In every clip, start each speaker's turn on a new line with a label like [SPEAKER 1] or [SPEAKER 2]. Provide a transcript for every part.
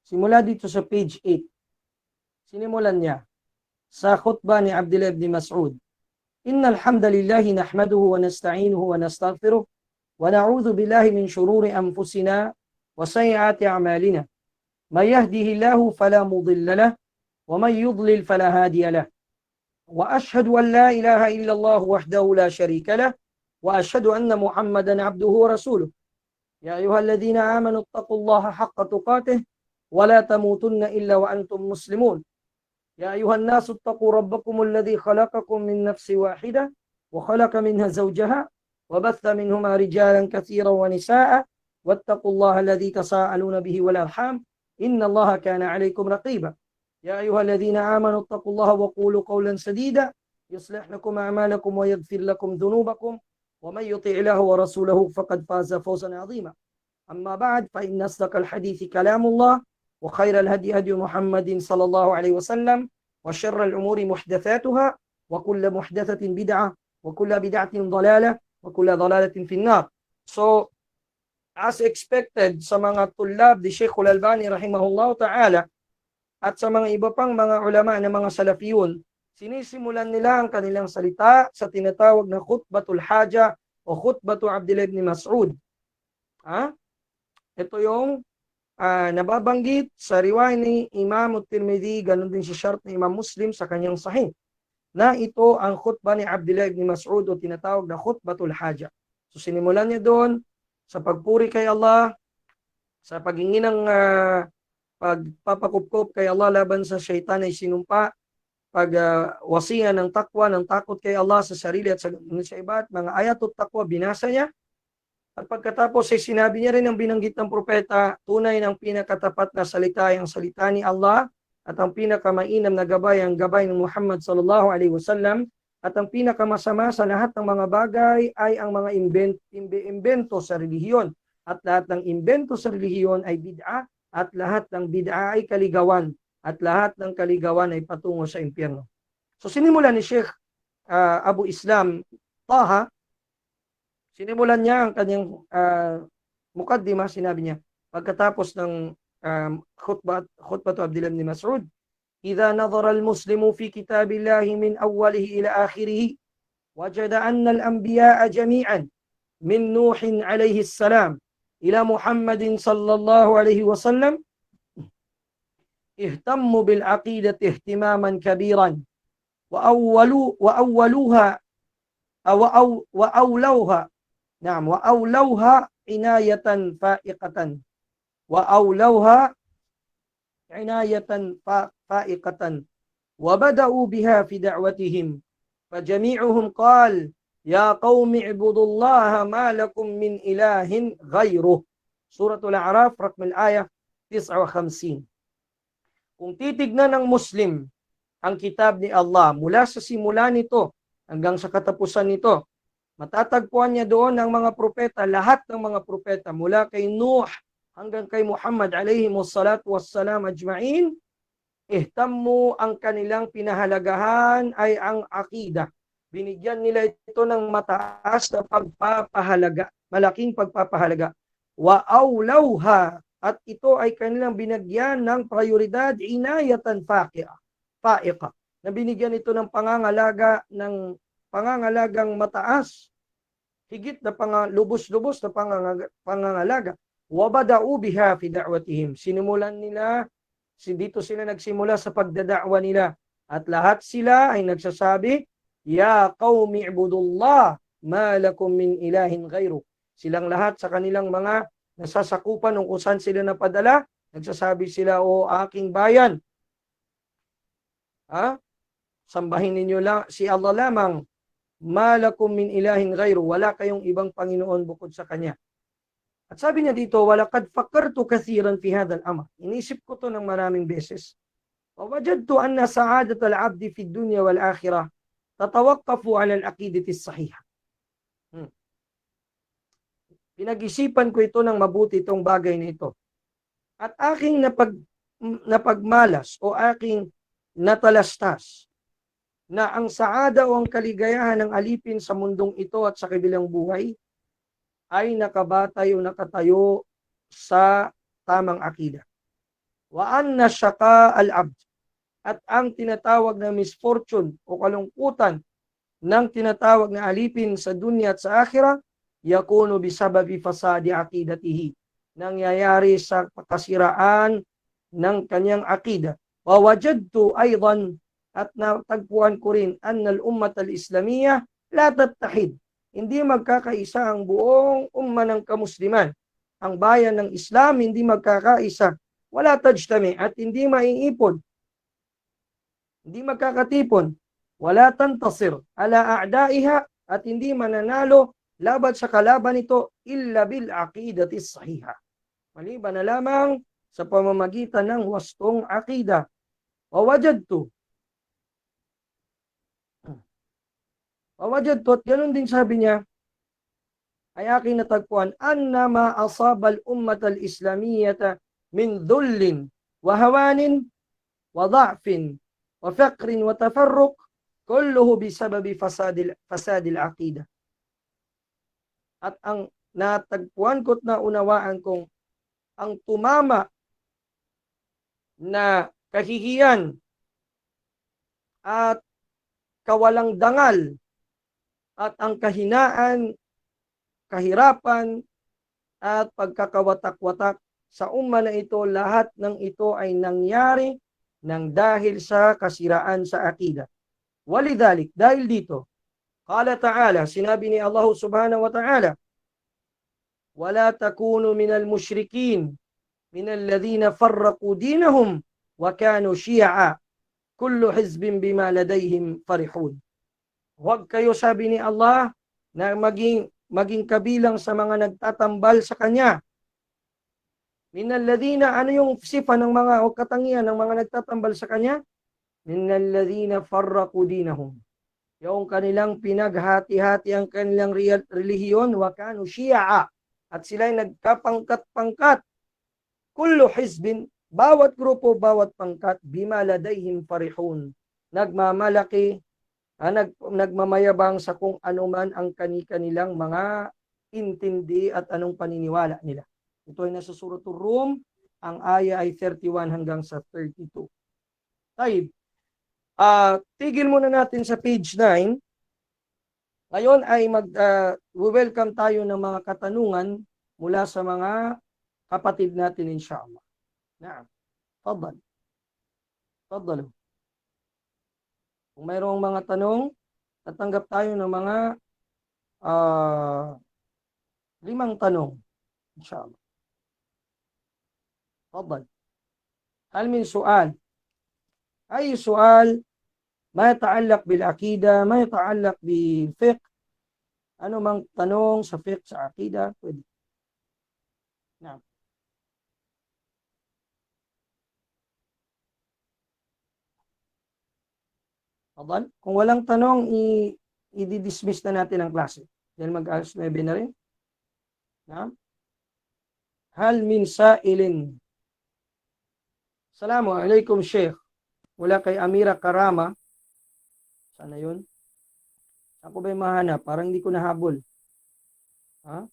[SPEAKER 1] Simula dito sa page 8. Sinimulan niya sa khutbah ni Abdullah ibn Mas'ud. Innal hamdalillahi nahmaduhu wa nasta'inuhu wa nastaghfiruh wa na'udzu billahi min shururi anfusina wa sayyiati a'malina. May yahdihillahu fala mudilla lahu wa may yudlil fala hadiya lahu. Wa ashhadu an la ilaha illallah wahdahu la sharika lahu wa ashhadu anna Muhammadan 'abduhu wa rasuluh. Ya ayyuhalladhina amanu ittaqullaha haqqa tuqatih wa la tamutunna illa wa antum muslimun. يا أيها الناس اتقوا ربكم الذي خلقكم من نفس واحدة وخلق منها زوجها وبث منهما رجالا كثيرا ونساء واتقوا الله الذي تساءلون به والأرحام إن الله كان عليكم رقيبا يا أيها الذين آمنوا اتقوا الله وقولوا قولا سديدا يصلح لكم أعمالكم ويغفر لكم ذنوبكم ومن يطع الله ورسوله فقد فاز فوزا عظيما أما بعد فإن أصدق الحديث كلام الله وخير الهدي هدي محمد صلى الله عليه وسلم وشر الأمور محدثاتها وكل محدثة بدعة وكل بدعة ضلالة وكل ضلالة في النار. So, as expected sa mga tulab di Sheikh Al-Albani rahimahullah ta'ala at sa mga iba pang mga ulama na mga salafiyun, sinisimulan nila ang kanilang salita sa tinatawag na khutbatul haja o khutbatu Abdullah ibn Mas'ud. Ito yung nababanggit sa riwayat ni Imam At-Tirmidhi, ganun din si shart ni Imam Muslim sa kanyang sahih, na ito ang khutbah ni Abdullah ibn Mas'ud o tinatawag na khutbatul haja. So sinimulan niya doon sa pagpuri kay Allah, sa paghingi ng pagpapakupkop kay Allah laban sa syaitan ay sinumpa, pagwasiya ng takwa, ng takot kay Allah sa sarili at sa iba, at mga ayatut takwa binasa niya. At pagkatapos ay sinabi niya rin ang binanggit ng propeta, tunay ng pinakatapat na salita ay ang salita ni Allah at ang pinakamainam na gabay ang gabay ng Muhammad sallallahu alaihi wasallam at ang pinakamasama sa lahat ng mga bagay ay ang mga imbento sa relihiyon at lahat ng imbento sa relihiyon ay bid'a at lahat ng bid'a ay kaligawan at lahat ng kaligawan ay patungo sa impyerno. So sinimulan ni Sheikh Abu Islam Taha, sinimulan niya ang kanyang mukaddimah, sinabi niya, pagkatapos ng khutbatu Abdullah ibn Mas'ud, إذا نظر المسلم في كتاب الله من أوله إلى آخره وجد أن الأنبياء جميعا من نوح عليه السلام إلى محمد صلى الله عليه وسلم اهتموا بالعقيدة اهتماما كبيرا وأولوها عناية فائقة وبدأوا بها في دعوتهم فجميعهم قال يا قوم اعبدوا الله ما لكم من إله غيره. Surah Al-A'raf, rakm al-ayah 59. Kung titignan ng Muslim ang kitab ni Allah mula sa simula nito hanggang sa katapusan nito, matatagpuan niya doon ang mga propeta, lahat ng mga propeta mula kay Nuh hanggang kay Muhammad alayhi wassalatu wassalam ajma'in, ihtammu, ang kanilang pinahalagahan ay ang aqida. Binigyan nila ito ng mataas na pagpapahalaga, malaking pagpapahalaga. Wa awlawha, at ito ay kanilang binigyan ng prioridad, inayatan fa'iqa, na binigyan ito ng pangangalagang mataas, higit na lubos-lubos na pangangalaga. Wabada'u biha fi da'watihim, sinimulan nila, dito sila nagsimula sa pagdada'wa nila, at lahat sila ay nagsasabi, ya qaumi ibudullah ma lakum min ilahin ghayru. Silang lahat sa kanilang mga nasasakupan kung saan sila napadala, nagsasabi sila, o aking bayan, sambahin ninyo lang si Allah lamang, ma lakum min ilahin ghayru, wala kayong ibang Panginoon bukod sa Kanya. At sabi niya dito, walaqad fakartu kathiran fi hadha al-amr. Inisip ko to ng maraming beses. Wa wajadtu anna sa'adat al-'abdi fi dunya wal akhirah tatawaqqafu 'ala al-aqidati as-sahihah. Pinag-isipan ko ito ng mabuti, itong bagay na ito. At aking napagmalas o aking natalastas na ang saada o ang kaligayahan ng alipin sa mundong ito at sa kabilang buhay ay nakabatay o nakatayo sa tamang akida. Wa anna syaqa al-abd. At ang tinatawag na misfortune o kalungkutan ng tinatawag na alipin sa dunya at sa akhirah, yakunu bisababi fasadi aqidatihi. Nangyayari sa kasiraan ng kanyang akida. Wa wajadtu aydan, at natagpuan ko rin, annal ummat al-islamiyah la tattahid. Hindi magkakaisa ang buong umma ng kamusliman. Ang bayan ng Islam hindi magkakaisa. Wala tajtami, at hindi maiipon. Hindi magkakatipon. Wala tantasir ala a'daiha, at hindi mananalo laban sa kalaban nito illa bil aqidati sahiha. Maliban na lamang sa pamamagitan ng wastong akida. Wawajadtu. Wawajadtu, at ganun din sabi niya, ay aking natagpuan, anna ma asabal ummat al-islamiyata min dhullin wa hawanin wa dha'fin wa faqrin wa tafarruq kulluhu bisababi fasadil aqida. At ang natagpuan ko't naunawaan kong ang tumama na kahihiyan at kawalang dangal at ang kahinaan, kahirapan at pagkakawatak-watak sa umma na ito, lahat ng ito ay nangyari ng dahil sa kasiraan sa akida. Walidhalik, dahil dito, qala ta'ala, sinabi ni Allah subhanahu wa ta'ala, wala takunu minal musyrikin minal ladhina farraqu dinahum wa kanu syi'a kullu hizbin bima ladayhim farihun. Huwag kayo, sabi ni Allah, na maging kabilang sa mga nagtatambal sa Kanya. Minal ladhina, ano yung sifa ng mga o katangian ng mga nagtatambal sa Kanya? Minal ladhina farraqu dinahum. Yung kanilang pinaghati-hati ang kanilang relihiyon, wa kanu syi'a, at sila'y nagkapangkat-pangkat. Kullu hizbin, bawat grupo, bawat pangkat, bima ladayhim farihun. Nagmamalaki, nagmamayabang sa kung anuman ang kanilang mga intindi at anong paniniwala nila. Ito ay nasa Suratul Rum, ang aya ay 31 hanggang sa 32. Taib. Tigil muna natin sa page 9. Ngayon ay welcome tayo ng mga katanungan mula sa mga kapatid natin, inshallah. Naam. Fadal. Fadal. Kung mayroong mga tanong, tatanggap tayo ng mga 5 tanong, inshallah. Fadal. Hal min su'al. أي سؤال ما يتعلق بالعقيدة، ما يتعلق بالفقه، ano mang tanong sa fiqh, sa aqida, pwede. Naam. Fadal. Kung walang tanong, i-dismiss na natin ang klase. Dahil mag-alas 9 na rin. Naam. Hal min sa'ilin. Assalamu alaikum, Sheikh. Mula kay Amira Karama. Sana yun? Ako ba yung mahanap? Parang hindi ko nahabol. Ha?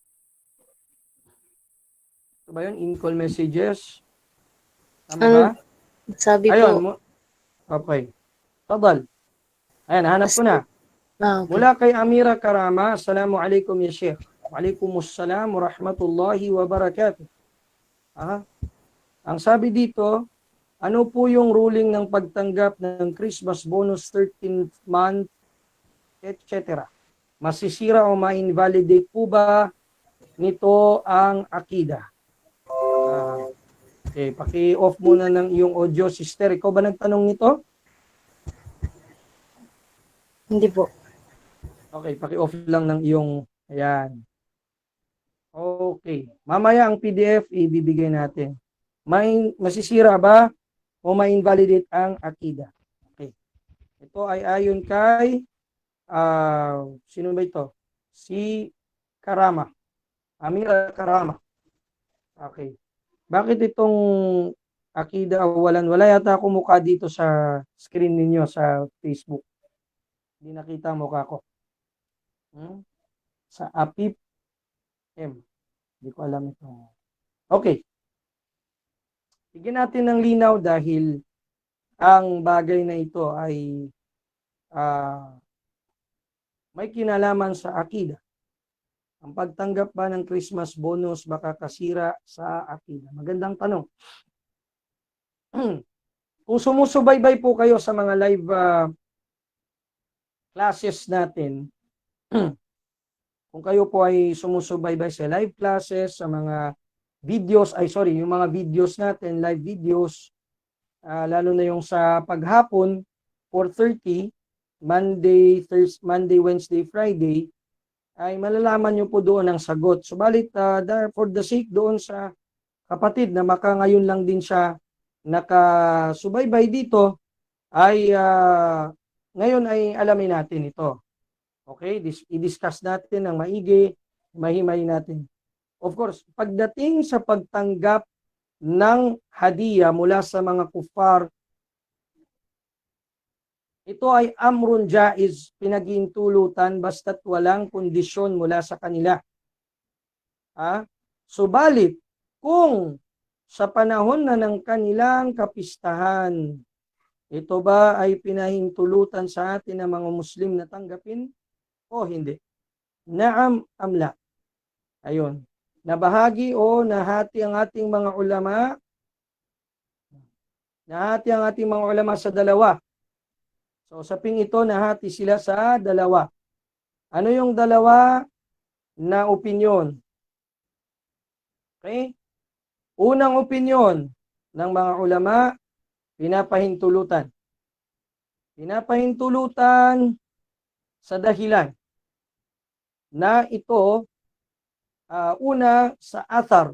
[SPEAKER 1] Ito ba yun? In-call messages? Tama ba?
[SPEAKER 2] Sabi
[SPEAKER 1] Ayun.
[SPEAKER 2] po.
[SPEAKER 1] Okay. Fadal. Ayan, hanap ko na.
[SPEAKER 2] Okay.
[SPEAKER 1] Mula kay Amira Karama. Assalamu alaikum ya Sheikh. Waalaikumsalam warahmatullahi wabarakatuh. Ang sabi dito, ano po yung ruling ng pagtanggap ng Christmas bonus 13th month, etc.? Masisira o ma-invalidate po ba nito ang akida? Okay, paki-off muna ng iyong audio, sister. Ikaw ba nagtanong nito?
[SPEAKER 2] Hindi po.
[SPEAKER 1] Okay, paki-off lang ng iyong, ayan. Okay, mamaya ang PDF ibibigay natin. Masisira ba o ma-invalidate ang akida? Okay. Ito ay ayon kay sino ba ito? Si Karama. Amira Karama. Okay. Bakit itong akida wala yata ako mukha dito sa screen ninyo sa Facebook. Hindi nakita ang mukha ko. Sa Apip M. Hindi ko alam ito. Okay. Bigyan natin ng linaw dahil ang bagay na ito ay may kinalaman sa akida. Ang pagtanggap ba ng Christmas bonus baka kasira sa akida? Magandang tanong. Kung sumusubaybay po kayo sa mga live classes natin, kung kayo po ay sumusubaybay sa live classes, sa mga videos, yung mga videos natin, live videos, lalo na yung sa paghapon, 4:30, Monday, Thursday, Monday, Wednesday, Friday, ay malalaman nyo po doon ang sagot. Subalit, for the sake doon sa kapatid na maka ngayon lang din siya nakasubaybay dito, ay ngayon ay alamin natin ito. Okay? I-discuss natin ng maigi, mahimay natin. Of course, pagdating sa pagtanggap ng hadiah mula sa mga kufar, ito ay amrun jaiz, pinagintulutan basta't walang kondisyon mula sa kanila. Subalit, kung sa panahon na ng kanilang kapistahan, ito ba ay pinahintulutan sa atin ng mga Muslim na tanggapin o hindi? Naam amla. Ayun. Nabahagi o nahati ang ating mga ulama. Nahati ang ating mga ulama sa dalawa. So sa ping ito, nahati sila sa dalawa. Ano yung dalawa na opinyon? Okay? Unang opinyon ng mga ulama, pinapahintulutan. Pinapahintulutan sa dahilan na ito, una sa athar.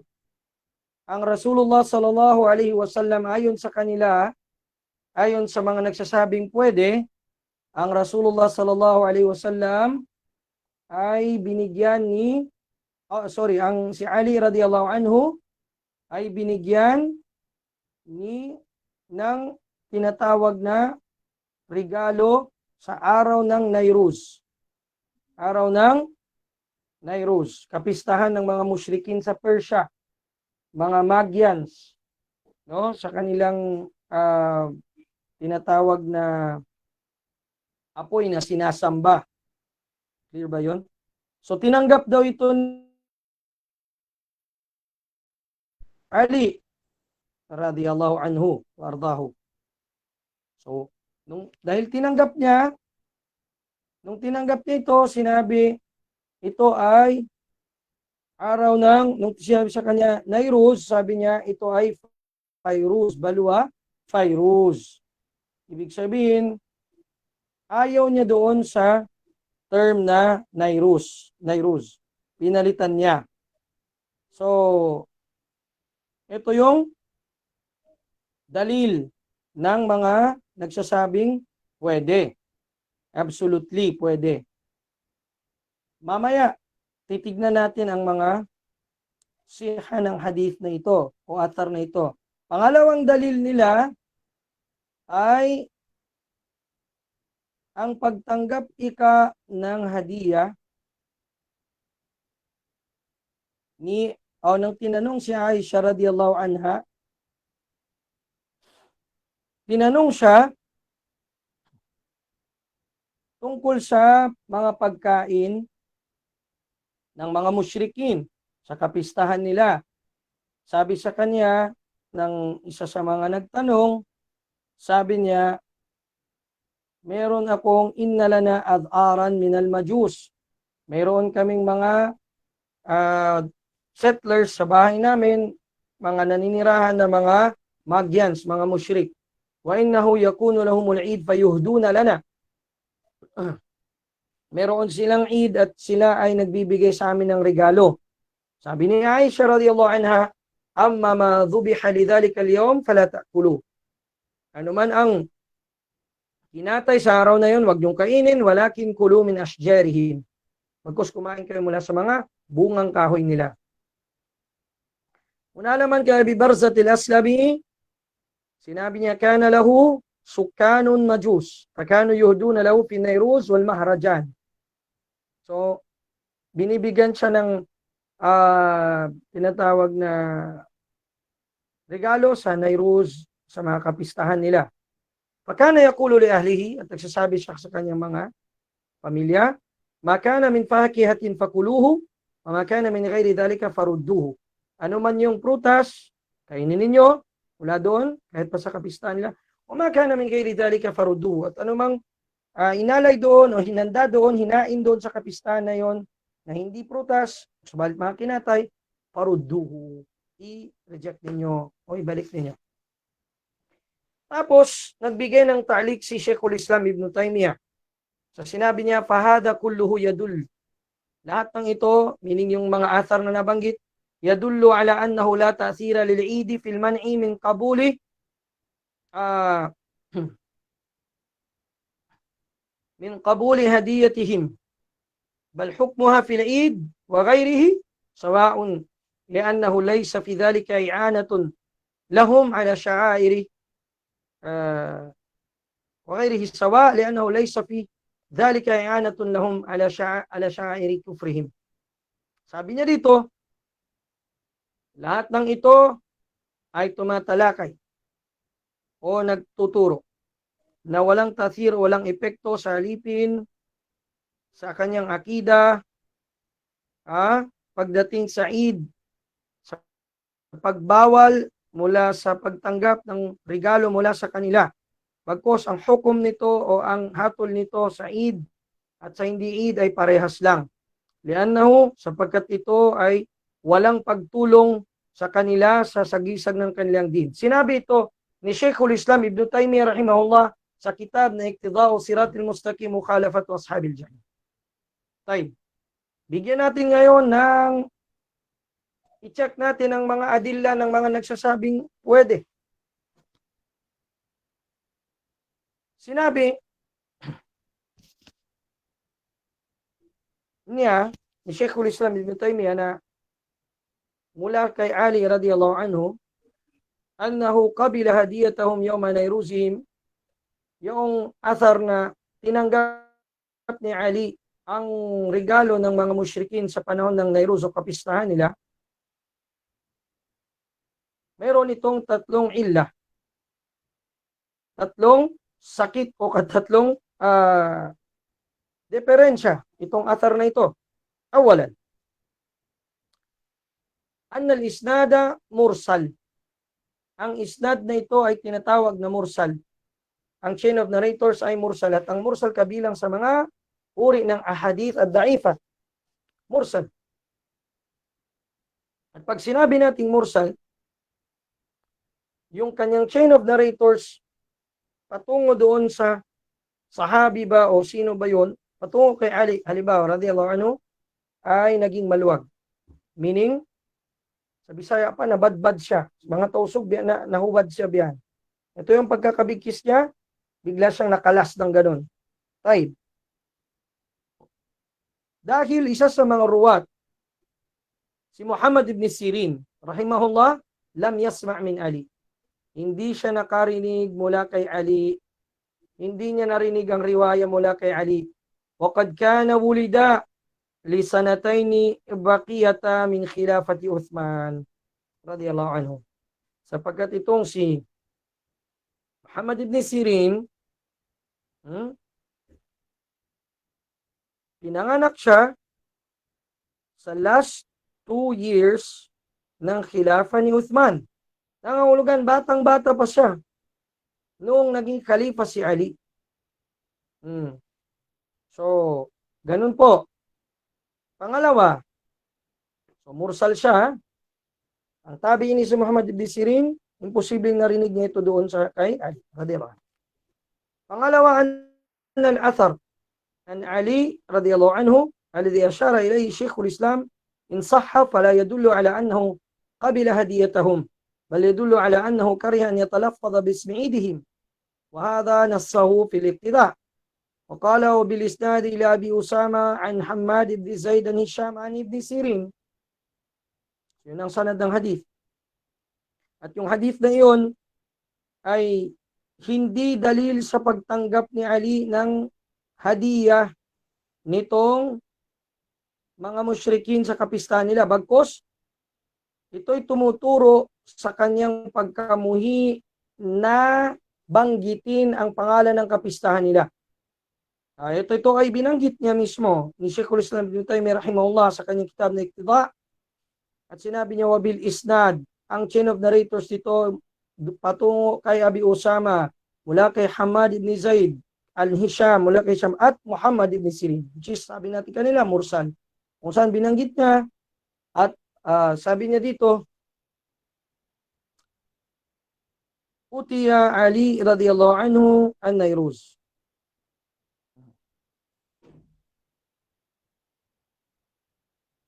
[SPEAKER 1] Ang Rasulullah sallallahu alaihi wasallam ayon sa kanila, ayon sa mga nagsasabing pwede, ang Rasulullah sallallahu alaihi wasallam ay binigyan ang si Ali radhiyallahu anhu ay binigyan ng tinatawag na regalo sa araw ng Nairuz. Araw ng Nairuz, kapistahan ng mga musyrikin sa Persia, mga Magyans, no, sa kanilang tinatawag na apoy na sinasamba. Clear ba 'yon? So tinanggap daw ito Ali radhiyallahu anhu wardahu. So dahil tinanggap niya, nung tinanggap niya ito, sinabi ito ay araw nung sinabi sa kanya Nairuz, sabi niya ito ay Fairuz, Balwa Fairuz. Ibig sabihin, ayaw niya doon sa term na Nairuz. Pinalitan niya. So, ito yung dalil ng mga nagsasabing pwede. Absolutely pwede. Mamaya, titignan natin ang mga siha ng hadith na ito o athar na ito. Pangalawang dalil nila ay ang pagtanggap ng hadiah nang tinanong si Aisha radhiyallahu anha, tinanong siya tungkol sa mga pagkain ng mga musyrikin sa kapistahan nila. Sabi sa kanya ng isa sa mga nagtanong, sabi niya, meron akong innalana adharan minal majus. Meron kaming mga settlers sa bahay namin, mga naninirahan na mga Magyans, mga musyrik. Wa innahu yakunu lahumul Eid fayuhduna lana. Meron silang Eid at sila ay nagbibigay sa amin ng regalo. Sabi ni Aisha radhiyallahu anha, amma ma dhubiha lidhalika al-yawm fala ta'kulu. Ano man ang kinatay sa araw na yun, wag niyong kainin, walakin kulu min ashjarihim. Magkus kumain kayo mula sa mga bungang kahoy nila. Una naman kay Abi Barzat al-Aslami, sinabi niya, kana lahu sukkanun majus, fakanu yuhduna lahu fi Nairuz wal Mahrajan. So, binibigyan siya ng tinatawag na regalo sa Nairuz, sa mga kapistahan nila. Fakana yaqulu li ahlihi, at nagsasabi siya sa kanyang mga pamilya, ma kana min fakihatin fakuluhu, wa ma kana min ghairi dhalika farudduhu. Ano man yung prutas, kainin ninyo, mula doon, kahit pa sa kapistahan nila, wa ma kana min ghairi dhalika farudduhu. At ano mang inalay doon o hinanda doon, hinain doon sa kapistahan na yon na hindi prutas, subalit mga kinatay, farudduhu. I-reject ninyo o ibalik ninyo. Tapos, nagbigay ng ta'liq si Sheikhul Islam Ibn Taymiyyah. So, sinabi niya, fahada kulluhu yadul. Lahat ng ito, meaning yung mga athar na nabanggit, yadullu ala annahu la ta'thira lil'idi fil man'i min qabuli min qabuli hadiyatihim. Bal hukmuha fil 'id wa ghayrihi sawa'un li'annahu laysa fi dhalika i'anatun lahum ala sha'airi وغيره سواء لأنه ليس في ذلك إعانة لهم على شعائر كفرهم. Sabi niya dito, lahat ng ito ay tumatalakay o nagtuturo na walang tathir, walang epekto sa alipin, sa kanyang akida, pagdating sa Eid, sa pagbawal mula sa pagtanggap ng regalo mula sa kanila. Bagkus ang hukom nito o ang hatol nito sa Eid at sa hindi Eid ay parehas lang. Liannahu, sapagkat ito ay walang pagtulong sa kanila sa sagisag ng kanilang din. Sinabi ito ni Sheikhul Islam Ibn Taymiyyah rahimahullah sa kitab na Iqtida'u Siratil Mustaqim Mukhalafatu Ashabil Jahim. Tayo. Bigyan natin ngayon ng i-check natin ang mga adilla ng mga nagsasabing pwede. Sinabi niya, ni Sheikhul Islam Ibn Taymiyyah na mula kay Ali radiyallahu anhu, annahu qabila hadiyatahum yawma nairuzihim, yung athar na tinanggap ni Ali ang regalo ng mga musyrikin sa panahon ng Nairuz o kapistahan nila, meron itong tatlong illa. Tatlong sakit o tatlong diferensya itong athar na ito. Awalan, anna al-isnada mursal. Ang isnad na ito ay tinatawag na mursal. Ang chain of narrators ay mursal at ang mursal kabilang sa mga uri ng ahadith at da'ifa. Mursal. At pag sinabi nating mursal, yung kanyang chain of narrators patungo doon sa sahabi ba o sino ba yun, patungo kay Ali, halimbawa, radiyallahu anhu, ay naging maluwag. Meaning, sa Bisaya pa, nabadbad siya. Mga tausog, nahubad siya biyan. Ito yung pagkakabigkis niya, bigla siyang nakalas ng ganun. Taib. Dahil isa sa mga ruwat, si Muhammad ibn Sirin, rahimahullah, lam yasma' min Ali. Hindi siya nakarinig mula kay Ali. Hindi niya narinig ang riwaya mula kay Ali. وَقَدْ كَانَ وُلِدَ لِسَنَتَيْنِ بَقِيَةَ مِنْ خِلَافَةِ Uthman radiyallahu anhu. Sapagkat itong si Muhammad ibn Sirin, pinanganak siya sa last 2 years ng khilafa ni Uthman. Nangangulugan, batang-bata pa siya noong naging khalifa si Ali. So, ganun po. Pangalawa, so mursal siya. Ang tabi ni si Muhammad ibn Sirin, imposibleng narinig niya ito doon sa kay Ali. Pangalawa, al-athar an Ali radiyallahu anhu, alladhi ashara ilayhi Sheikhul Islam, in sahha fala yadullu ala annahu qabila hadiyatahum. بل يدل على أنه كره أن يتلفظ باسم عيدهم وهذا نصه في الابتداء وقاله بالإسناد إلى أبي أسامة عن حماد بن زيد عن هشام عن ابن سيرين. Yun ang sanad ng hadith. At yung hadith na yun ay hindi dalil sa pagtanggap ni Ali ng hadiyah nitong mga musyrikin sa kapistahan nila. Bagkus, ito'y tumuturo sa kanyang pagkamuhi na banggitin ang pangalan ng kapistahan nila. Ito ay binanggit niya mismo ni Sheikhul Islam Ibn Taymiyyah rahimahullah sa kanyang kitab na Iqtida, at sinabi niya wabil isnad, ang chain of narrators dito patungo kay Abi Usama, mula kay Hamad ibn Zaid, Al-Hisham, mula kay Hisham, at Muhammad ibn Sirin, which is, sabi natin kanila, mursal. Kung saan binanggit niya, at sabi niya dito, Utiya Ali radiyallahu anhu an-Nairuz.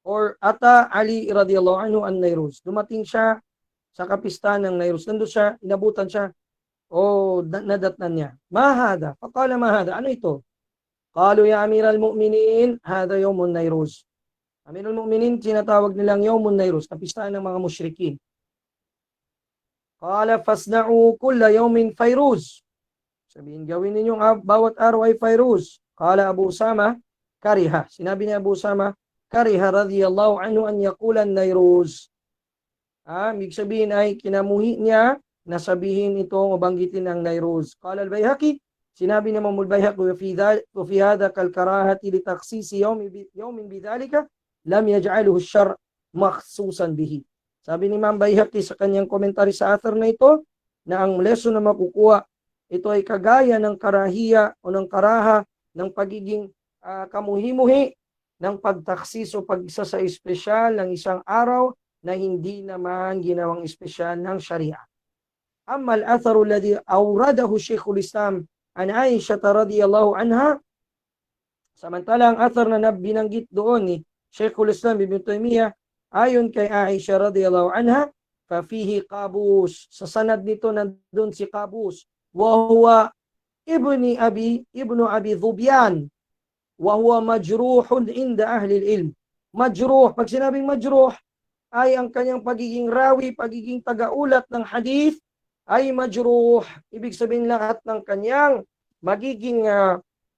[SPEAKER 1] Or Ata Ali radiyallahu anhu an-Nairuz. Dumating siya sa kapistahan ng Nairuz. Nandun siya, inabutan siya, o nadatnan niya. Mahada. Pakala mahada. Ano ito? Qalu ya Amiral Mu'minin, hada yawmun Nairuz. Amirul Mu'minin, tinatawag nilang yawmun Nairuz, kapistahan ng mga musyrikin. Qala fasna'u kulla yawmin fayruz. Sabihin, gawin ninyong bawat araw ay fayruz. Qala Abu Usama, kariha. Sinabi ni Abu Usama, kariha radiyallahu anhu an yaqulan Nairuz. Ibig sabihin ay kinamuhi niya na sabihin ito o banggitin ang Nairuz. Qala al-Bayhaqi, sinabi ni Imam al-Bayhaqi, wa fi hadha kal karahati li takhsisi yawmin bidhalika lam yaj'aluhu ash-shar' makhsusan bihi. Sabi ni Imam Bayhaqi sa kanyang komentary sa author na ito, na ang lesson na makukuha, ito ay kagaya ng karahiya o ng karaha ng pagiging kamuhi-muhi ng pagtaksis o pag-isa sa espesyal ng isang araw na hindi naman ginawang espesyal ng Sharia. Amma al-atharu alladhi awradahu Sheikhul Islam an Aisha radhiyallahu anha, samantala ang athar na binanggit doon ni Sheikhul Islam Ibn Taymiyyah ayon kay Aisha radhiyallahu anha, fa fihi Qabus, sa sanad nito nandun si Qabus, wa huwa ibnu Abi Dhubyan, wa huwa majruhun inda ahli al-ilm. Majruh, pag sinabing majruh, ay ang kanyang pagiging rawi, pagiging tagaulat ng hadith ay majruh. Ibig sabihin lahat ng kanyang magiging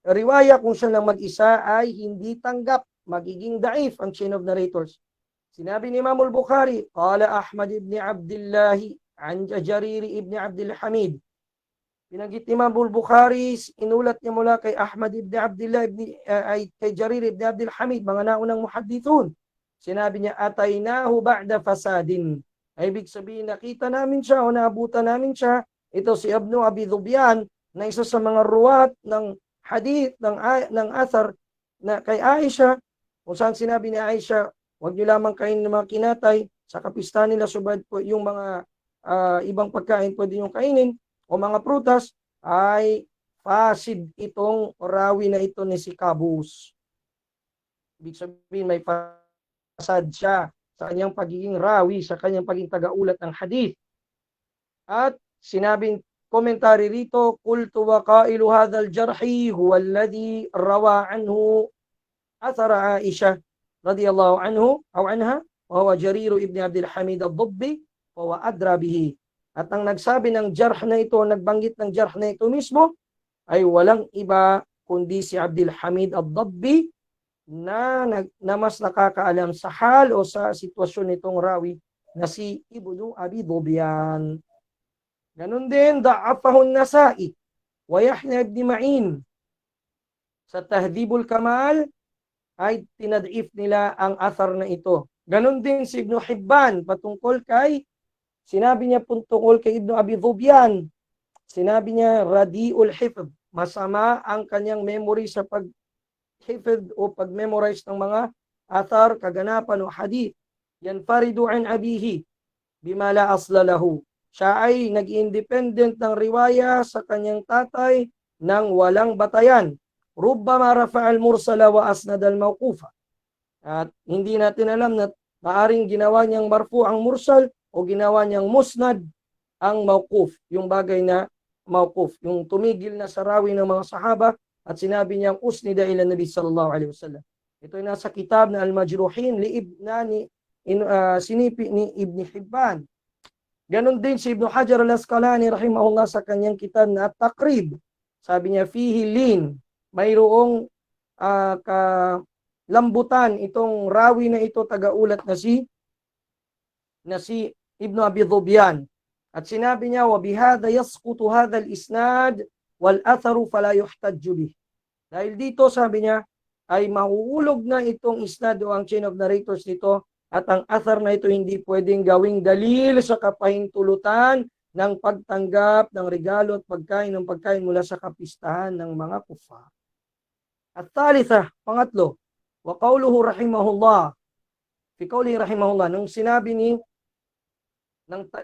[SPEAKER 1] riwaya kung siya lang mag-isa ay hindi tanggap, magiging daif ang chain of narrators. Sinabi ni Imam al-Bukhari, qala Ahmad ibn Abdullah an Jarir ibn Abdul Hamid. Pinanggit ni Imam al-Bukhari, inulat niya mula kay Ahmad ibn Abdullah kay Jarir ibn Abdul Hamid, mga naunang muhaddithun. Sinabi niya, ataynahu ba'da fasadin. Ay ibig sabihin, nakita namin siya o naabutan namin siya. Ito si Ibnu Abi Dhubyan, na isa sa mga ruwat ng hadith, ng athar na kay Aisha, kung saan sinabi ni Aisha, huwag niyo lamang kain ng mga kinatay, sa kapistahan nila subad po yung mga ibang pagkain pwede yung kainin, o mga prutas, ay fasid itong rawi na ito ni si Qabus. Ibig sabihin, may fasad siya sa kanyang pagiging rawi, sa kanyang pagiging tagaulat ng hadith. At sinabing komentary rito, qultu wa qailu hadha al-jarhi huwa alladhi rawa anhu athara Aisha radiyallahu anhu aw anha wa huwa Jarir ibn Abdul Hamid ad-Dabbi wa huwa adra bihi. At ang nagsabi ng jarh na ito, nagbanggit ng jarh na ito mismo, ay walang iba kundi si Abdul Hamid ad-Dabbi, na mas nakakaalam sa hal o sa sitwasyon nitong rawi na si Ibnu Abi Dhubyan. Ganun din, da'afahu an-Nasa'i wa Yahya ibn Ma'in. Sa Tahdhibul Kamal ay tinadif nila ang athar na ito. Ganun din si Ibn Hibban patungkol kay, sinabi niya patungkol kay Ibnu Abi Dhubyan, sinabi niya radi'ul hifdh, masama ang kanyang memory sa pag-hifdh o pag-memorize ng mga athar, kaganapan o hadith. Yanfaridu an abihi bima la asla lahu. Siya ay nag-independent ng riwaya sa kanyang tatay ng walang batayan. Rubbama rafa'al mursala wa asnad al-mawqufa. At hindi natin alam na maaring ginawa niyang marfu ang mursal o ginawa niyang musnad ang mawquf, yung bagay na mawquf, yung tumigil na sa rawi ng mga sahaba at sinabi niyang usnida ila Nabi sallallahu alaihi wasallam. Ito ay nasa kitab na Al-Majruhin li sinipi ni Ibn Hibban. Ganon din si Ibn Hajar al-Asqalani rahimahullah sa kanyang kitab na At-Taqrib. Sabi niya, fihi lin, mayroong lambutan itong rawi na ito, tagaulat na si ibn Abi Dhubyan. At sinabi niya, وَبِهَذَا يَسْقُطُ هَذَا الْإِسْنَادِ وَالْأَثَرُ فَلَا يُحْتَجُّ بِهِ. Dahil dito, sabi niya, ay mahuhulog na itong isnad o ang chain of narrators nito at ang athar na ito hindi pwedeng gawing dalil sa kapahintulutan ng pagtanggap ng regalo at pagkain ng pagkain mula sa kapistahan ng mga kufar. At thalitha, pangatlo, wa qawluhu rahimahullah, fi qawlihi rahimahullah, nung sinabi ni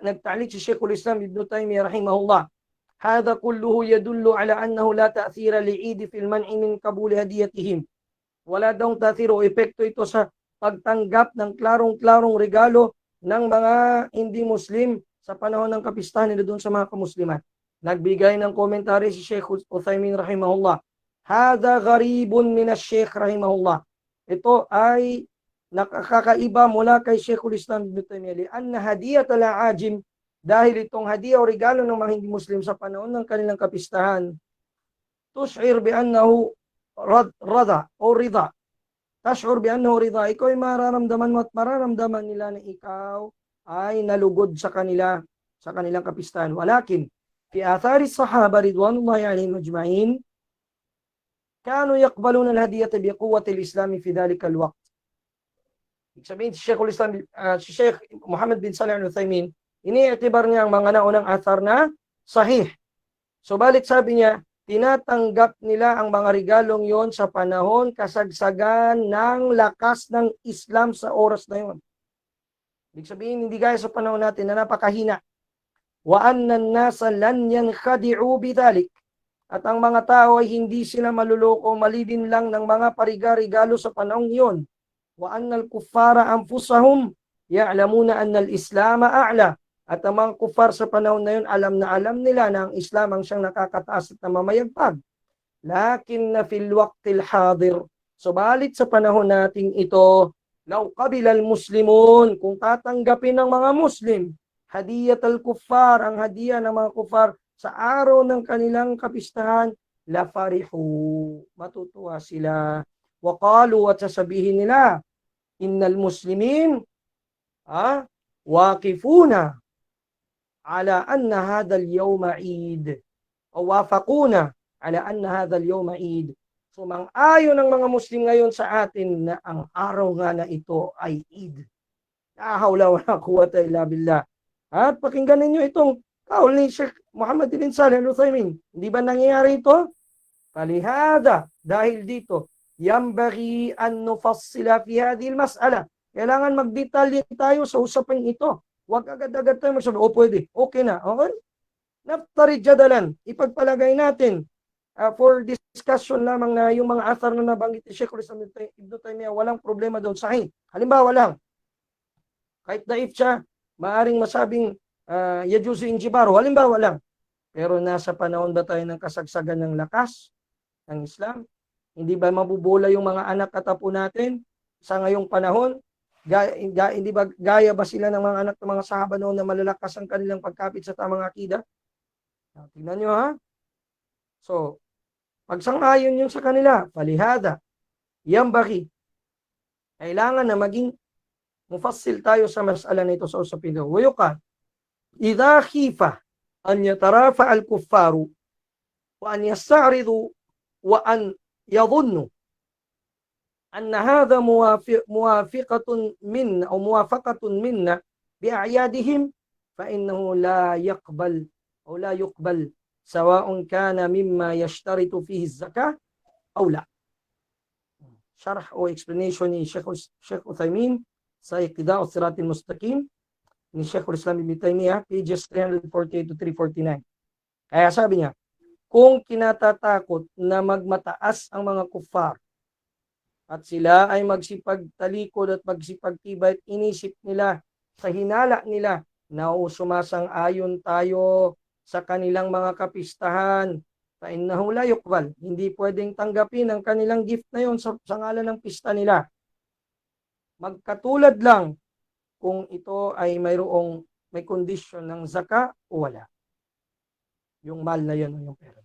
[SPEAKER 1] nagtalik si Sheikhul Islam Ibn Taymiyyah rahimahullah, هذا كله يدل على أنه لا تأثير لعيد في المنع من قبول هديتهم. Wala daw tathir o epekto ito sa pagtanggap ng klarong-klarong regalo ng mga hindi Muslim sa panahon ng kapistahan nila doon sa mga kamusliman. Nagbigay ng komentary si Sheikh Uthaymin rahimahullah. هذا غريب من الشيخ rahimahullah. Ito ay nakakaiba mula kay Sheikhul Islam Ibn Taymiyyah. Anna hadiyat al-aajim, dahil itong hadiah o regalo ng mga hindi Muslim sa panahon ng kanilang kapistahan, tush'ir bi annahu rida o rida. Tash'ur bi annahu rida. Ikaw ay mararamdaman mo at mararamdaman nila na ikaw ay nalugod sa kanilang kapistahan. Walakin, fi athari sahaba ridwanullahi alaihim ajma'in, kanu yaqbaluna al-hadiyata bi quwwati al-islam fi dhalika al-waqt. Ibig sabihin, si Sheikh Muhammad bin Salih al-Uthaymin, iniitibar niya ang mga naunang athar na sahih. Subalit sabi niya, tinatanggap nila ang mga regalong yon sa panahon kasagsagan ng lakas ng Islam sa oras na yon. Ibig sabihin, hindi gaya sa panahon natin na napakahina. Wa anna an-nasa lan yankhadi'u bidhalik. At ang mga tao ay hindi sila maluloko, malibin lang ng mga pariga-regalo sa panahon yon. Wa anna al-kuffara anfusahum ya'lamuna anna al-islam a'la. At ang mga kuffar sa panahon na yun, alam na alam nila na ang Islam ang siyang nakakataas at namamayagpag. Lakin na fil waqtil hadir. Subalit sa panahon nating ito, law qabilal muslimun, kung tatanggapin ng mga Muslim, hadiyat al-kuffar, ang hadiah ng mga kuffar sa araw ng kanilang kapistahan, la farihu, matutuwa sila. Wa qalu, at sasabihin nila, innal muslimin, waqifuna ala anna hadha al-yawma Eid. O wafaquna ala anna hadha al-yawma Eid. So, mang-ayon ng mga Muslim ngayon sa atin na ang araw nga na ito ay Eid. La hawla wala quwwata illa billah. At pakinggan ninyo itong kaul ni Sheikh Muhammad bin Salih al-Uthaymin. Hindi ba nangyayari ito? Falihada, dahil dito, yambaghi an nufassila fi hadhihi al-mas'ala. Kailangan magdetalye tayo sa usapin ito. Huwag agad-agad tayo magsabi, pwede, okay na. Okay? Naftari jadalan, ipagpalagay natin for discussion lamang na yung mga athar na nabanggit ni Sheikhul Islam Ibn Taymiyyah, walang problema doon. Sahih. Halimbawa lang, kahit daif siya, maaring masabing yajuzu injibaro. Halimbawa lang. Pero nasa panahon ba tayo ng kasagsagan ng lakas ng Islam? Hindi ba mabubula yung mga anak at apo natin sa ngayong panahon? Hindi ba gaya ba sila ng mga anak ng mga sahaba noon na malalakas ang kanilang pagkapit sa tamang akida? Tingnan nyo ha. So, pagsang-ayon yung sa kanila, palihada, yambaki, kailangan na maging mufassil tayo sa mas'ala nito sa usapin ito. Wayukan, idha khifa an yatarafa al-kuffaru wa an yasta'ridu wa an yadhunnu أن هذا موافقة منا أو موافقة منا بأعيادهم فإنه لا يقبل سواء كان مما يشترط فيه الزكاة أو لا. شرح أو explanation ni Sheikh Uthaymin sa Iqtida' as-Sirat al-Mustaqim ni Sheikhul Islam Ibn Taymiyyah, pages 348 to 349. Kaya sabi niya, kung kinatatakot na magmataas ang mga kuffar at sila ay magsipagtalikod at magsipagtibay at inisip nila sa hinala nila na sumasang-ayon tayo sa kanilang mga kapistahan, fa innahu la yuqbal, hindi pwedeng tanggapin ang kanilang gift na yon sa ngalan ng pista nila. Magkatulad lang kung ito ay may condition ng zaka o wala. Yung mal na yun o yung pera.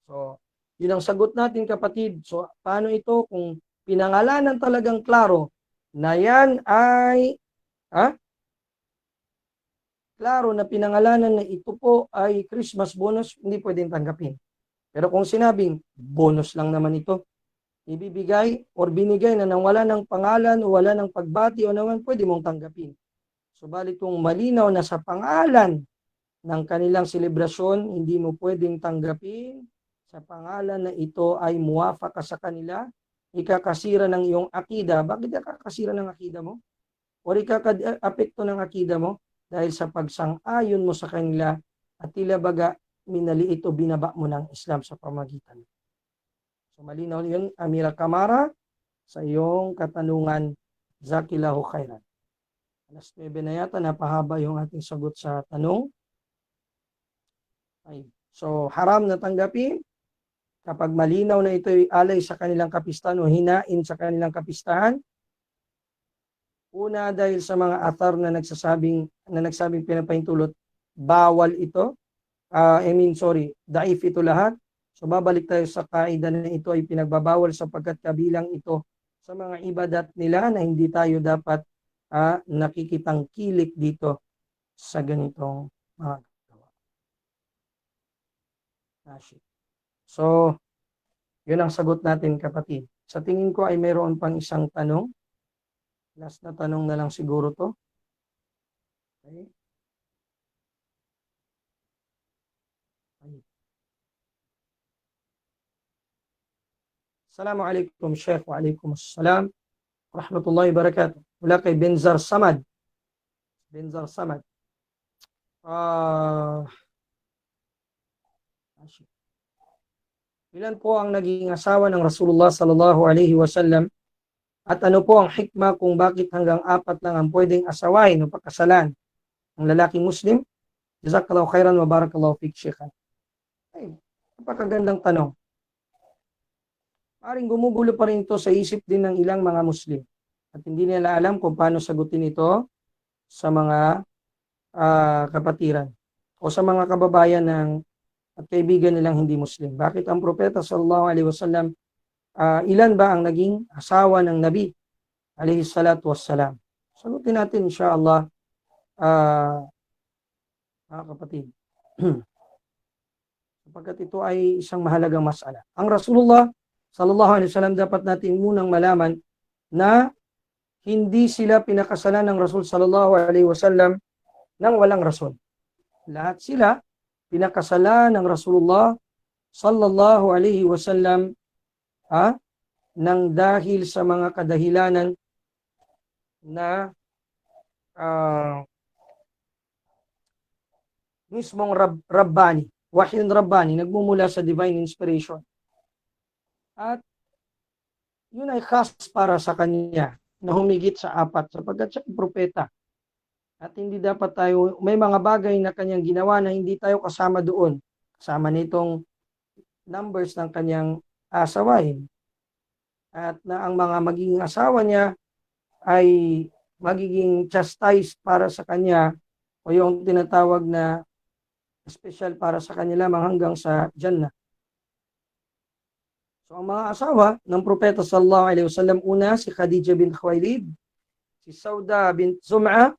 [SPEAKER 1] So, yun ang sagot natin kapatid. So, paano ito kung pinangalanan talagang klaro na yan ay klaro na pinangalanan na ito po ay Christmas bonus, hindi pwedeng tanggapin. Pero kung sinabing bonus lang naman ito, ibibigay or binigay na nang wala ng pangalan o wala ng pagbati o naman, pwede mong tanggapin. Subalit kung malinaw na sa pangalan ng kanilang selebrasyon, hindi mo pwedeng tanggapin sa pangalan na ito ay muwafa ka sa kanila, ikakasira ng iyong akida. Bakit ikakasira ng akida mo? O ikaka-apekto ng akida mo? Dahil sa pagsang-ayon mo sa kanila at tila baga minaliit o binaba mo ng Islam sa pamagitan. So malinaw yun, Amira Kamara, sa iyong katanungan, Zakillahu khairan. Alas 9 na yata, napahaba yung ating sagot sa tanong. So haram na tanggapin kapag malinaw na ito ay alay sa kanilang kapistahan o hinain sa kanilang kapistahan. Una, dahil sa mga athar na nagsabing pinapahintulot, bawal ito. Daif ito lahat. So babalik tayo sa kaida na ito ay pinagbabawal sapagkat kabilang ito sa mga ibadat nila na hindi tayo dapat nakikitang kilik dito sa ganitong mga gawa. So, yun ang sagot natin, kapatid. Sa tingin ko ay mayroon pang isang tanong. Last na tanong na lang siguro to. Okay. Assalamualaikum Sheikh. Waalaikumsalam. Rahmatullahi wabarakatuh. Mula kay Benzar Samad. Ilan po ang naging asawa ng Rasulullah sallallahu alaihi wasallam at ano po ang hikmah kung bakit hanggang 4 lang ang pwedeng asawahin o pakasalan ng lalaking Muslim? Jazakallahu khairan wa barakallahu fik, Sheikh. Ay, napakagandang tanong. Maring gumugulo pa rin ito sa isip din ng ilang mga Muslim at hindi nila alam kung paano sagutin ito sa mga kapatiran o sa mga kababayan at kaibigan nilang hindi Muslim. Bakit ang propeta sallallahu alaihi wasallam, ilan ba ang naging asawa ng Nabi alaihi salatu wassalam? Sagutin natin insyaAllah, mga kapatid. Sapagkat ito ay isang mahalagang masala. Ang Rasulullah sallallahu alaihi wasallam, dapat natin munang malaman na hindi sila pinakasalan ng Rasul sallallahu alaihi wasallam nang walang rason. Lahat sila pinakasalan ng Rasulullah sallallahu alaihi wasallam nang dahil sa mga kadahilanan na mismong Rabbani, wahyun Rabbani, nagmumula sa divine inspiration. At yun ay khas para sa kanya na humigit sa 4 sapagkat siya propeta. At hindi dapat tayo, may mga bagay na kanyang ginawa na hindi tayo kasama doon. Kasama nitong numbers ng kanyang asawahin. At na ang mga magiging asawa niya ay magiging chastised para sa kanya o yung tinatawag na special para sa kanya lamang hanggang sa Jannah. So ang mga asawa ng propeta sallallahu alaihi wasallam, una si Khadija bint Khuwailid, si Sauda bint Zum'a,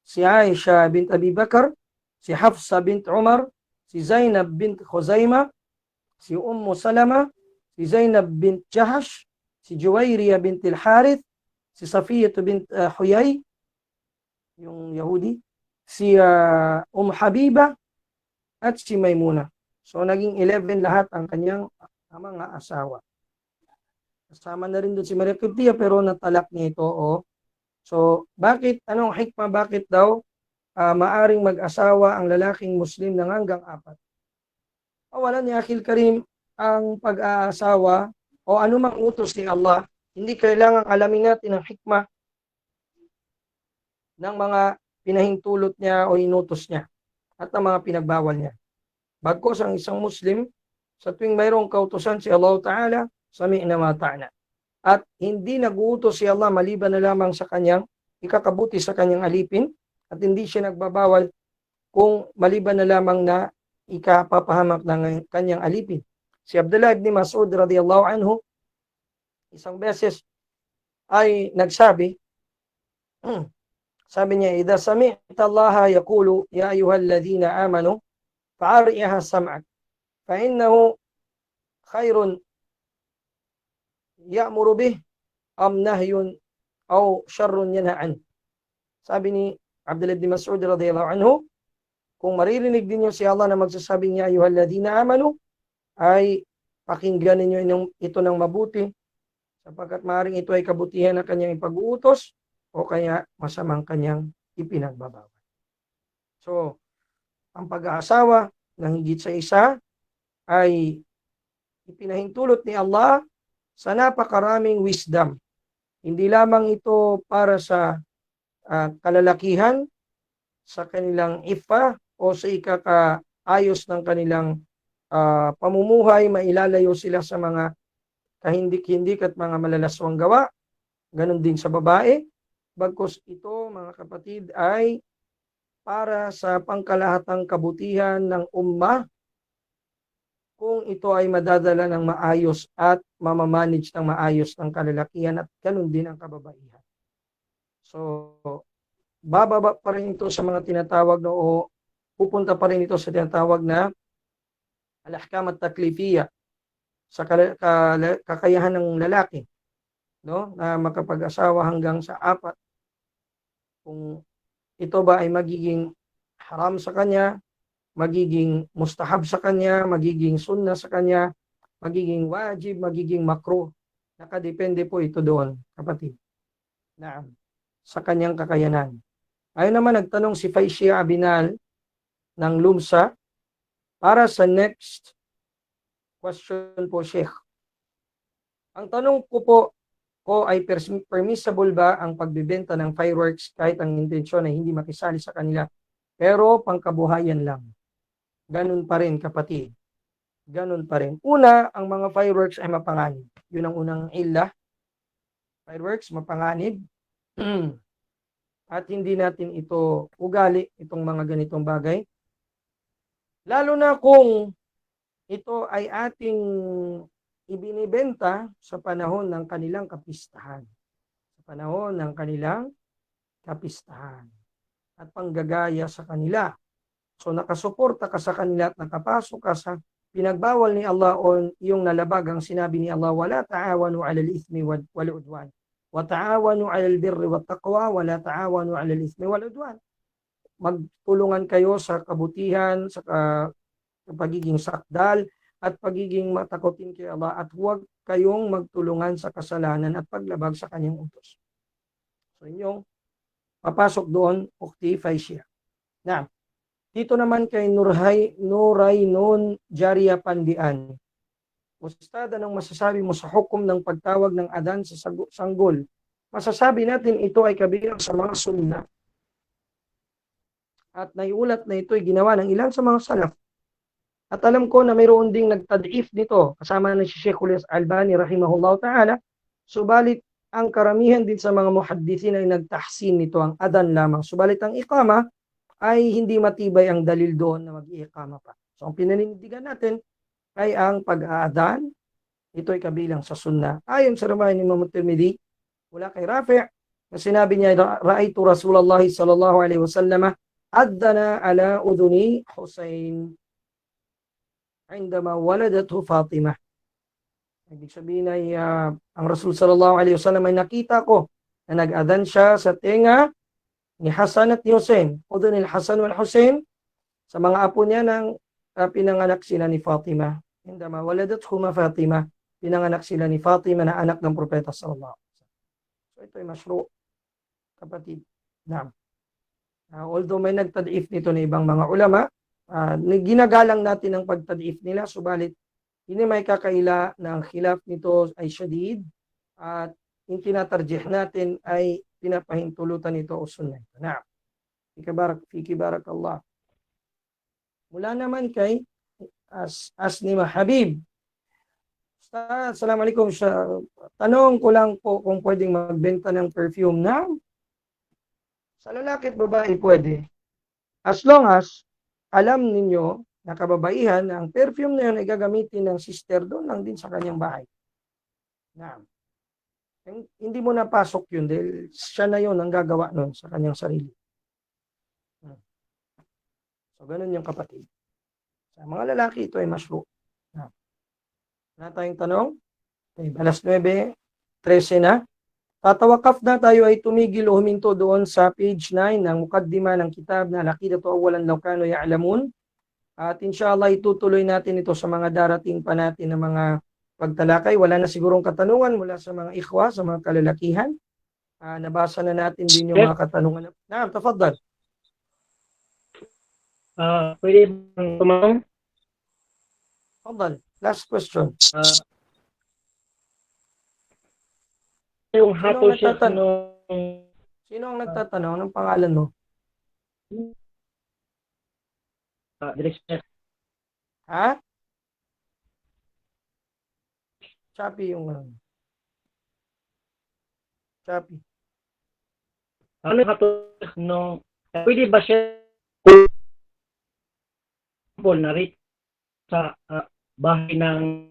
[SPEAKER 1] si Aisha bint Abi Bakar, si Hafsa bint Umar, si Zainab bint Khuzaimah, si Ummu Salama, si Zainab bint Jahash, si Juwayriya bint Al-Harith, si Safiyah bint Huyay, yung Yahudi, si Habiba, at si Maymuna. So naging 11 lahat ang kanyang mga asawa. Kasama na rin doon si Maria Qibtiyya pero natalak niya ito. So bakit, anong hikmah, bakit daw maaring mag-asawa ang lalaking Muslim ng hanggang 4? Awalan ni Akhil Karim, ang pag-aasawa o anumang utos ni Allah, hindi kailangang alamin natin ang hikmah ng mga pinahintulot niya o inutos niya at ang mga pinagbawal niya. Bagkus ang isang Muslim, sa tuwing mayroong kautusan si Allah Ta'ala, sami'na wa ta'na. At hindi nag-uutos si Allah maliban na lamang sa kanyang ikakabuti sa kanyang alipin, at hindi siya nagbabawal kung maliban na lamang na ikapapahamak ng kanyang alipin. Si Abdullah ibn Mas'ud radiyallahu anhu, isang beses ay nagsabi Sabi niya, "Idza sami'ta Allah yaqulu ya ayyuhalladhina amanu fa'ari'ha sam'ak fa innahu khairun ya'muru bih am nahyun aw syarrun yanha an." Sabi ni Abdullah bin Mas'ud radhiyallahu anhu, kung maririnig din niyo si Allah na magsasabi niya, ayyuhalladhina amanu, ay pakinggan ninyo ito ng mabuti, sapagkat maaaring ito ay kabutihan na kanyang ipag-uutos o kaya masamang kanyang ipinagbabawal. So, ang pag-aasawa ng higit sa isa ay ipinahintulot ni Allah sa napakaraming wisdom. Hindi lamang ito para sa kalalakihan, sa kanilang ifa o sa ikakaayos ng kanilang pamumuhay, mailalayo sila sa mga kahindik-hindik at mga malalaswang gawa. Ganon din sa babae. Bagkus ito, mga kapatid, ay para sa pangkalahatang kabutihan ng ummah kung ito ay madadala ng maayos at mamamanage ng maayos ng kalalakihan at ganon din ang kababaihan. So, bababa pa rin ito sa mga tinatawag na o pupunta pa rin ito sa tinatawag na al-ahkam at-taklifiyya, sa kakayahan ng lalaki, no, na makapag-asawa hanggang sa 4. Kung ito ba ay magiging haram sa kanya, magiging mustahab sa kanya, magiging sunnah sa kanya, magiging wajib, magiging makruh. Nakadepende po ito doon, kapatid. Naam, sa kanyang kakayanan. Ayun naman, nagtanong si Faishia Abinal ng Lumsa para sa next question po, Sheikh. Ang tanong ko ay permissible ba ang pagbibenta ng fireworks kahit ang intensyon ay hindi makisali sa kanila, pero pangkabuhayan lang? Ganun pa rin, kapatid. Ganun pa rin. Una, ang mga fireworks ay mapanganib. Yun ang unang illah. Fireworks, mapanganib. At hindi natin ito ugali, itong mga ganitong bagay. Lalo na kung ito ay ating ibinibenta sa panahon ng kanilang kapistahan. Sa panahon ng kanilang kapistahan. At panggagaya sa kanila. So nakasuporta ka sa kanila at nakapasok ka sa pinagbawal ni Allah o yung nalabag ang sinabi ni Allah, wala ta'awanu 'alal ithmi wal 'udwan. Wa ta'awanu 'alal birri wat taqwa wa la ta'awanu 'alal ithmi wal 'udwan. Magtulungan kayo sa kabutihan, sa pagiging sakdal at pagiging matakotin kay Allah, at huwag kayong magtulungan sa kasalanan at paglabag sa kanyang utos. So inyong papasok doon, ukti Faishia. Now, dito naman kay Nuraynon Jaria Pandian. Ustad, anong masasabi mo sa hukom ng pagtawag ng adan sa sanggol? Masasabi natin ito ay kabilang sa mga sunnah. At naiulat na ito ay ginawa ng ilan sa mga salaf. At alam ko na mayroon ding nagtadif nito, kasama na si Sheikhul Albani rahimahullah ta'ala. Subalit ang karamihan din sa mga muhaddithin ay nagtahsin nito, ang adan lamang. Subalit ang iqama ay hindi matibay ang dalil doon na mag-iqama pa. So ang pinanindigan natin ay ang pag-aadan, ito ay kabilang sa sunnah. Ayon sa riwayat ni Imam Tirmidhi, mula kay Rafi' na sinabi niya, ra'aytu Rasulullah sallallahu alaihi wasallam addana ala udhuni Husain indama waladathu Fatimah. Ibig sabihin ay ang Rasul sallallahu alaihi wasallam ay nakita ko na nag-adan siya sa tenga ni Hasan at ni Hussein. Udhunil Hasan wal Hussein, sa mga apo niya nang pinanganak sila ni Fatimah. Indama waladathuma Fatimah, pinanganak sila ni Fatimah na anak ng propeta sallallahu alaihi wasallam. So ito ay masyru, kapatid. Naam. Although may nagtadif nito na ibang mga ulama, ginagalang natin ang pagtadif nila, subalit hindi may kakaila na ang khilaf nito ay syadid, at yung tinatarjih natin ay pinapahintulutan ito o sunnah. Naam. Fiki barakallah. Mula naman kay Asnima Habib. Assalamualaikum. Tanong ko lang po kung pwedeng magbenta ng perfume na sa lalaki at babae pwede. As long as alam ninyo na kababaihan na ang perfume na yun ay gagamitin ng sister doon lang din sa kanyang bahay. Naam. Hindi mo napasok yun dahil siya na yun ang gagawa nun sa kanyang sarili. So, ganun yung kapatid. Sa mga lalaki, ito ay masyru. Wala tayong tanong? Okay, alas 9:13 na. Tatawakaf na tayo ay tumigil o huminto doon sa page 9 ng mukaddima ng kitab na Al-Aqidatu Awwalan Law Kanu Ya'lamun. At inshallah itutuloy natin ito sa mga darating pa natin na mga pagtalakay. Wala na sigurong katanungan mula sa mga ikhwa, sa mga kalalakihan. Nabasa na natin din yung mga katanungan. Naam, tafaddal.
[SPEAKER 3] Pwede bang tumanong?
[SPEAKER 1] Tafaddal. Last question.
[SPEAKER 3] Yung hatol siya
[SPEAKER 1] nagtatanong?
[SPEAKER 3] nung
[SPEAKER 1] Sino ang nagtatanong? Anong pangalan mo?
[SPEAKER 3] direction.
[SPEAKER 1] Ha? Chappy yung Chappy.
[SPEAKER 3] Ano yung hatol nung pwede ba siya na rin sa bahay ng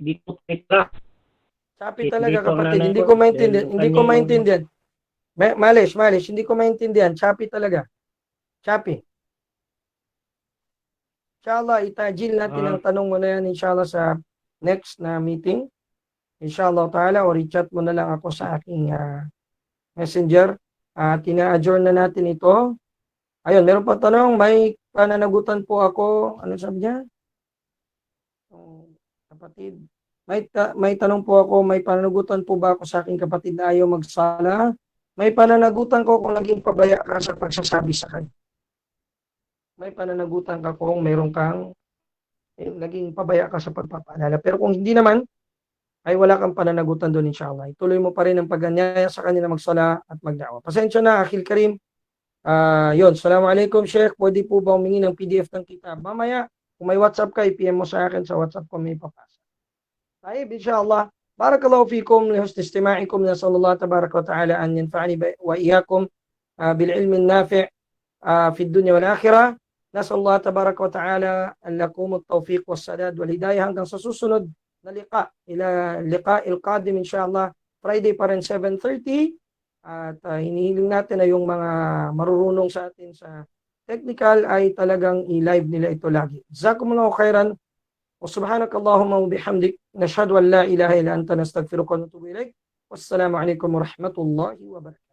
[SPEAKER 3] dito kita?
[SPEAKER 1] Chappy talaga
[SPEAKER 3] Dito ang
[SPEAKER 1] kapatid.
[SPEAKER 3] nanay
[SPEAKER 1] Hindi
[SPEAKER 3] ko,
[SPEAKER 1] ko maintindihan.
[SPEAKER 3] dahil
[SPEAKER 1] Hindi ko
[SPEAKER 3] kanyang-
[SPEAKER 1] maintindihan. Malish. Hindi ko maintindihan. Chappy talaga. Chappy. Inshallah, itajil natin ang tanong mo na yan inshallah sa next na meeting. Inshallah ta'ala, o rechat mo na lang ako sa aking messenger. Tina-adjourn na natin ito. Ayun, meron pa tanong, may pananagutan po ako. Ano sabi niya? Kapatid, may tanong po ako, may pananagutan po ba ako sa aking kapatid na ayaw magsala? May pananagutan ko kung naging pabaya ka sa pagsasabi sa kanya. May pananagutan ka kung meron kang naging pabaya ka sa pagpapaalala. Pero kung hindi naman, ay wala kang pananagutan doon inshallah. Ituloy mo pa rin ang paganyaya sa kanya na magsala at magdawa. Pasensya na, Akhil Karim. Yun, Assalamualaikum Sheikh. Pwede po ba humingi ng PDF ng kitab? Mamaya, kung may WhatsApp ka, i-PM mo sa akin sa WhatsApp ko may papasa. Taib, inshallah. Barakallahu fikum li husni istima'ikum. Nasallallahu tabaraka wa ta'ala an yanfa'ani wa iyyakum bil ilmi nafi' fi dunya wal akhirah. Nasallallahu tabaraka wa ta'ala an lakum at-tawfiq was sadad wal hidayah hanggang sa susunod na ila liqa'il qadim inshallah. Friday pa rin 7:30. At hinihiling natin na yung mga marurunong sa atin sa technical ay talagang i-live nila ito lagi. Jazakumullahu khairan. Wa subhanakallahumma wa bihamdik. Nashhadu an la ilaha illa anta nastaghfiruka wa natubu ilaik. Wassalamu alaikum warahmatullahi wabarakatuh.